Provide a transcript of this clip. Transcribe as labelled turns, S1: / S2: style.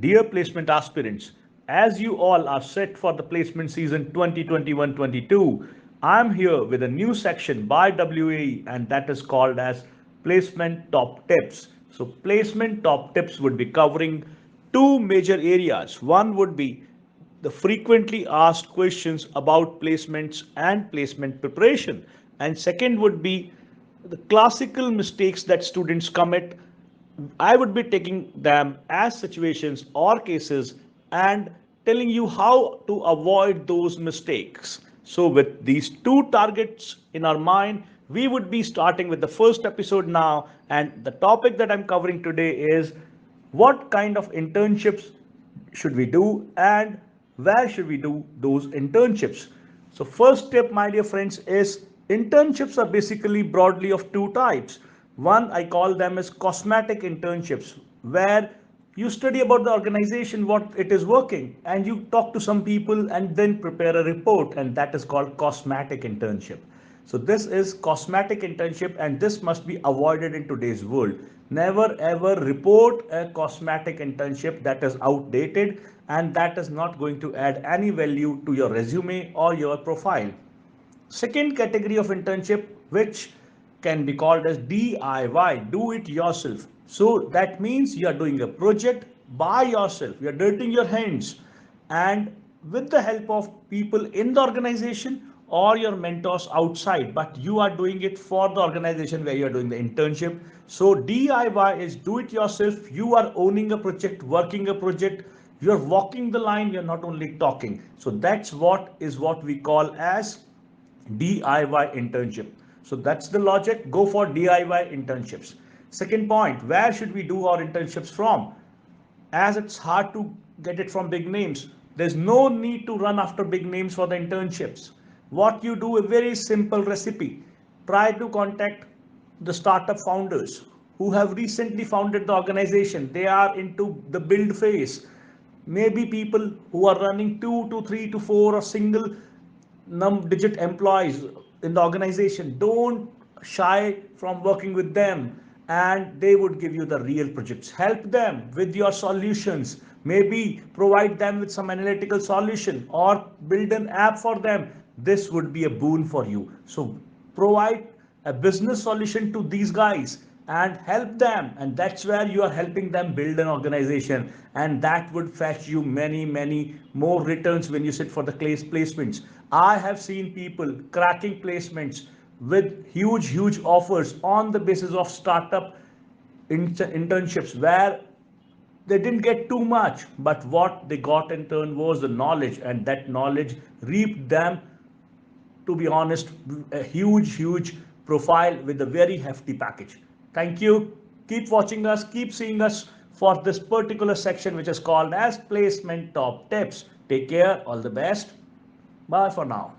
S1: Dear placement aspirants, as you all are set for the placement season 2021-22, I'm here with a new section by WAE and that is called as Placement Top Tips. So placement top tips would be covering two major areas. One would be the frequently asked questions about placements and placement preparation. And second would be the classical mistakes that students commit. I would be taking them as situations or cases and telling you how to avoid those mistakes. So, with these two targets in our mind, we would be starting with the first episode now. And the topic that I'm covering today is what kind of internships should we do and where should we do those internships. So first step, my dear friends, is internships are basically broadly of two types. One, I call them as cosmetic internships, where you study about the organization, what it is working, and you talk to some people and then prepare a report, and that is called cosmetic internship. So this is cosmetic internship and this must be avoided in today's world. Never ever report a cosmetic internship that is outdated and that is not going to add any value to your resume or your profile. Second category of internship, which can be called as DIY, do it yourself. So that means you are doing a project by yourself, you are dirtying your hands and with the help of people in the organization or your mentors outside, but you are doing it for the organization where you are doing the internship. So DIY is do it yourself. You are owning a project, working a project, you're walking the line, you're not only talking. So that's what we call as DIY internship. So that's the logic. Go for DIY internships. Second point, where should we do our internships from? As it's hard to get it from big names, there's no need to run after big names for the internships. What you do, a very simple recipe. Try to contact the startup founders who have recently founded the organization. They are into the build phase. Maybe people who are running 2 to 3 to 4 or single digit employees in the organization. Don't shy from working with them and they would give you the real projects. Help them with your solutions. Maybe provide them with some analytical solution or build an app for them. This would be a boon for you. So provide a business solution to these guys and help them, and that's where you are helping them build an organization, and that would fetch you many more returns when you sit for the placements. I have seen people cracking placements with huge offers on the basis of startup internships where they didn't get too much, but what they got in turn was the knowledge, and that knowledge reaped them, to be honest, a huge profile with a very hefty package. Thank you. Keep watching us, keep seeing us for this particular section, which is called as Placement Top Tips. Take care, all the best. Bye for now.